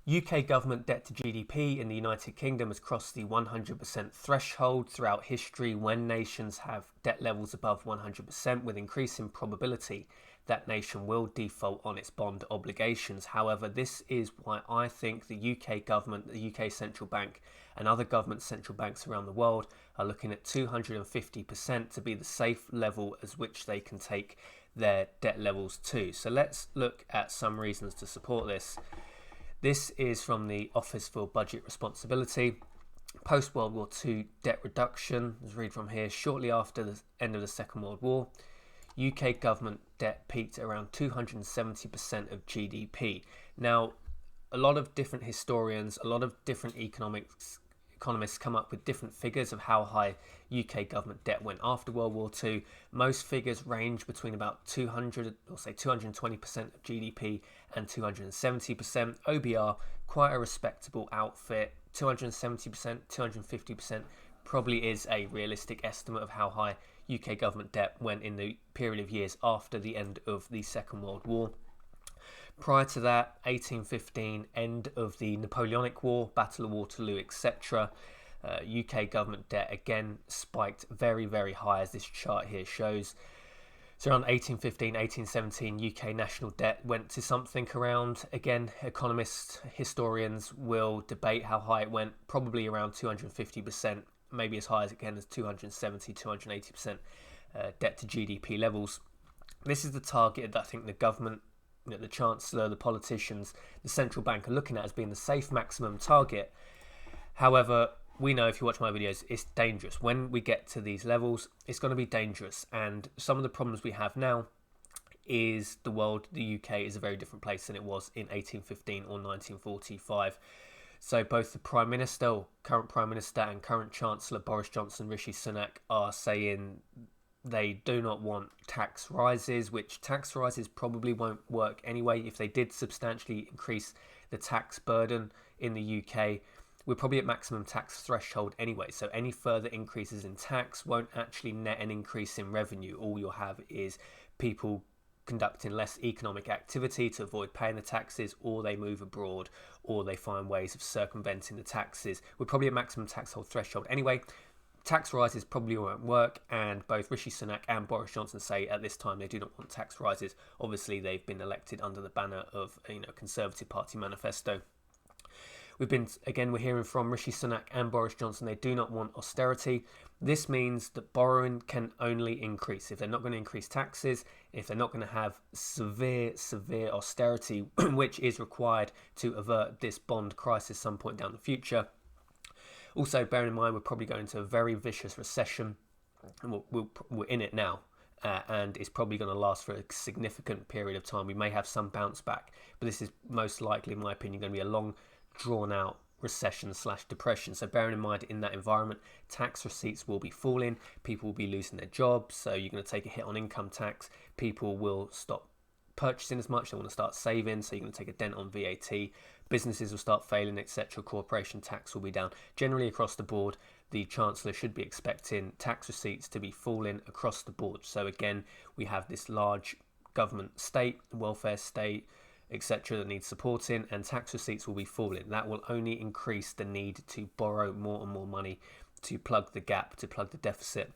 UK government debt to GDP in the United Kingdom has crossed the 100% threshold throughout history. When nations have debt levels above 100%, with increasing probability that nation will default on its bond obligations. However, this is why I think the UK government, the UK central bank, and other government central banks around the world are looking at 250% to be the safe level as which they can take their debt levels to. So let's look at some reasons to support this. This is from the Office for Budget Responsibility. Post-World War II debt reduction, let's read from here. Shortly after the end of the Second World War, UK government debt peaked at around 270% of GDP. Now, a lot of different historians, a lot of different economists come up with different figures of how high UK government debt went after World War II. Most figures range between about 200 or say 220% of GDP and 270%. OBR, quite a respectable outfit. 270%, 250% probably is a realistic estimate of how high UK government debt went in the period of years after the end of the Second World War. Prior to that, 1815, end of the Napoleonic War, Battle of Waterloo, etc. UK government debt again spiked very, very high, as this chart here shows. So around 1815, 1817, UK national debt went to something around, again, economists, historians will debate how high it went, probably around 250%, maybe as high as, again, as 270, 280% debt to GDP levels. This is the target that I think the government, the Chancellor, the politicians, the central bank are looking at as being the safe maximum target. However, we know, if you watch my videos, it's dangerous. When we get to these levels, it's going to be dangerous. And some of the problems we have now is the world, the UK, is a very different place than it was in 1815 or 1945. So both the Prime Minister, or current Prime Minister, and current Chancellor Boris Johnson, Rishi Sunak, are saying they do not want tax rises, which tax rises probably won't work anyway. If they did substantially increase the tax burden in the UK, we're probably at maximum tax threshold anyway. So any further increases in tax won't actually net an increase in revenue. All you'll have is people conducting less economic activity to avoid paying the taxes, or they move abroad, or they find ways of circumventing the taxes. We're probably at maximum tax threshold anyway. Tax rises probably won't work, and both Rishi Sunak and Boris Johnson say at this time they do not want tax rises. Obviously, they've been elected under the banner of Conservative Party manifesto. We're hearing from Rishi Sunak and Boris Johnson, they do not want austerity. This means that borrowing can only increase. If they're not going to increase taxes, if they're not going to have severe austerity, which is required to avert this bond crisis some point down the future. Also, bearing in mind, we're probably going into a very vicious recession, and we're in it now, and it's probably going to last for a significant period of time. We may have some bounce back, but this is most likely, in my opinion, going to be a long, drawn-out recession/depression. So bearing in mind, in that environment, tax receipts will be falling, people will be losing their jobs, so you're going to take a hit on income tax, people will stop purchasing as much, they want to start saving, so you're going to take a dent on VAT, businesses will start failing, etc. Corporation tax will be down. Generally across the board, the Chancellor should be expecting tax receipts to be falling across the board. So again, we have this large government state, welfare state, etc. that needs supporting, and tax receipts will be falling. That will only increase the need to borrow more and more money to plug the gap, to plug the deficit.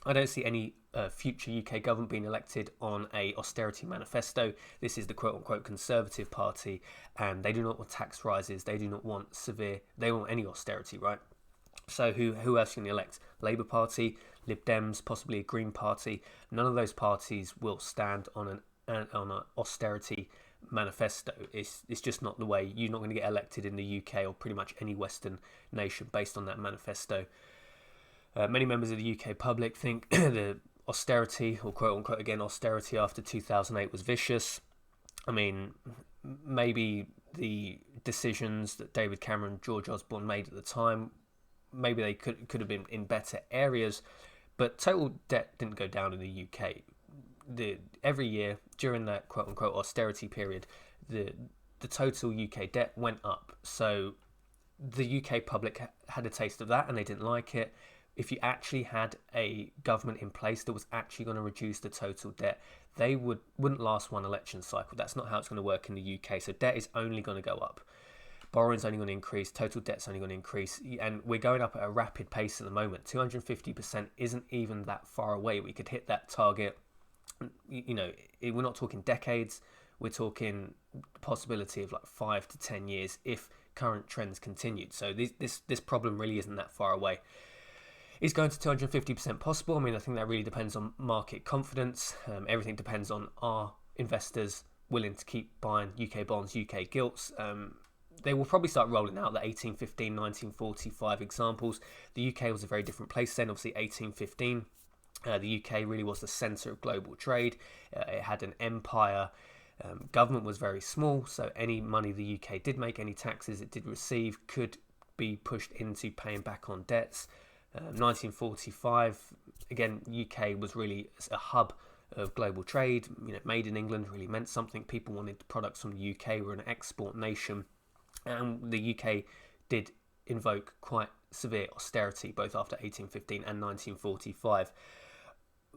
I don't see any future UK government being elected on a austerity manifesto. This is the quote-unquote Conservative Party, and they do not want tax rises. They do not want they don't want any austerity, right? So who else can you elect? Labour Party, Lib Dems, possibly a Green Party. None of those parties will stand on an austerity manifesto. It's just not the way. You're not going to get elected in the UK or pretty much any Western nation based on that manifesto. Many members of the UK public think the austerity, or quote-unquote again austerity, after 2008 was vicious. I mean, maybe the decisions that David Cameron, George Osborne made at the time, maybe they could have been in better areas, but total debt didn't go down in the UK. Every year during that quote-unquote austerity period, the total UK debt went up. So the UK public had a taste of that and they didn't like it. If you actually had a government in place that was actually going to reduce the total debt, they wouldn't last one election cycle. That's not how it's going to work in the UK. So debt is only going to go up. borrowing's only going to increase, total debt's only going to increase, and we're going up at a rapid pace at the moment. 250% isn't even that far away. We could hit that target. You know, we're not talking decades. We're talking possibility of like 5 to 10 years if current trends continued. So this problem really isn't that far away. Is going to 250% possible? I mean, I think that really depends on market confidence. Everything depends on our investors willing to keep buying UK bonds, UK gilts. They will probably start rolling out the 1815, 1945 examples. The UK was a very different place then. Obviously, 1815, the UK really was the centre of global trade. It had an empire. Government was very small, so any money the UK did make, any taxes it did receive, could be pushed into paying back on debts. 1945, again, UK was really a hub of global trade. You know, made in England really meant something. People wanted products from the UK. We're an export nation, and the UK did invoke quite severe austerity both after 1815 and 1945.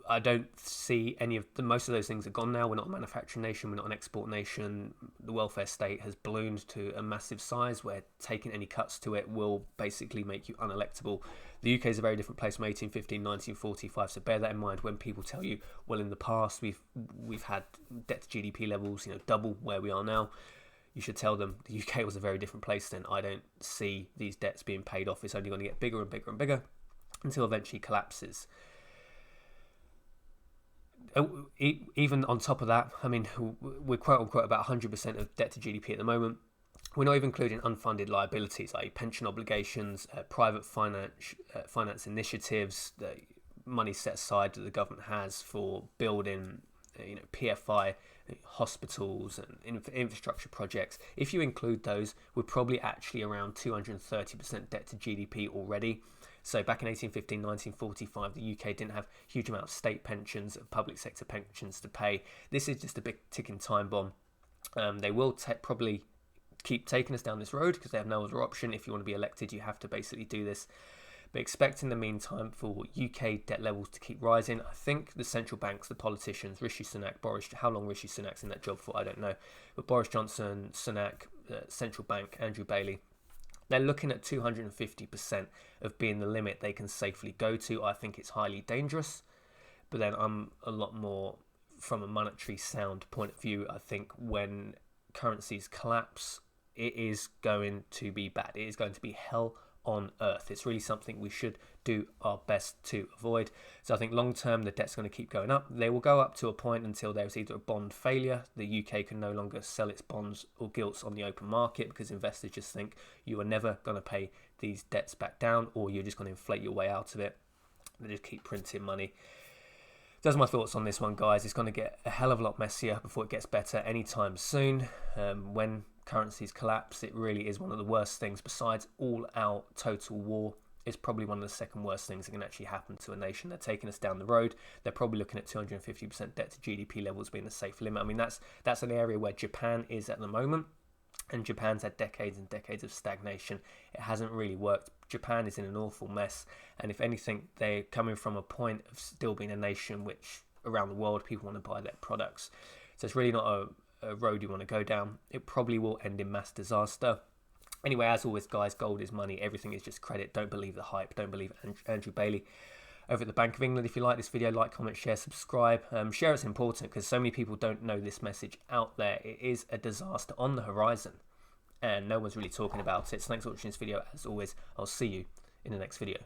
I don't see most of those things are gone now. We're not a manufacturing nation, we're not an export nation. The welfare state has ballooned to a massive size where taking any cuts to it will basically make you unelectable. The UK is a very different place from 1815, 1945, so bear that in mind when people tell you, well, in the past we've had debt to GDP levels, you know, double where we are now. You should tell them the UK was a very different place then. I don't see these debts being paid off. It's only going to get bigger and bigger and bigger until eventually collapses. Even on top of that, I mean, we're quote unquote about 100% of debt to GDP at the moment. We're not even including unfunded liabilities like pension obligations, private finance initiatives, the money set aside that the government has for building, PFI, hospitals and infrastructure projects. If you include those, we're probably actually around 230% debt to GDP already. So back in 1815, 1945, the UK didn't have a huge amount of state pensions, public sector pensions to pay. This is just a big ticking time bomb. They will probably keep taking us down this road because they have no other option. If you want to be elected, you have to basically do this. But expect in the meantime for UK debt levels to keep rising. I think the central banks, the politicians, Rishi Sunak, how long Rishi Sunak's in that job for, I don't know. But Boris Johnson, Sunak, central bank, Andrew Bailey, they're looking at 250% of being the limit they can safely go to. I think it's highly dangerous. But then I'm a lot more from a monetary sound point of view. I think when currencies collapse, it is going to be bad. It is going to be hell on earth. It's really something we should do our best to avoid. So I think long term the debt's going to keep going up. They will go up to a point until there's either a bond failure, the UK can no longer sell its bonds or gilts on the open market because investors just think you are never going to pay these debts back down, or you're just going to inflate your way out of it. They just keep printing money. Those are my thoughts on this one, guys. It's going to get a hell of a lot messier before it gets better anytime soon. When currencies collapse, it really is one of the worst things. Besides all-out total war, it's probably one of the second worst things that can actually happen to a nation. They're taking us down the road. They're probably looking at 250% debt to GDP levels being a safe limit. I mean, that's an area where Japan is at the moment, and Japan's had decades and decades of stagnation. It hasn't really worked. Japan is in an awful mess, and if anything, they're coming from a point of still being a nation which around the world people want to buy their products. So it's really not a road you want to go down. It probably will end in mass disaster. Anyway, as always, guys, gold is money. Everything is just credit. Don't believe the hype. Don't believe Andrew Bailey over at the Bank of England. If you like this video, like, comment, share, subscribe. Share it's important because so many people don't know this message out there. It is a disaster on the horizon and no one's really talking about it. So thanks for watching this video. As always, I'll see you in the next video.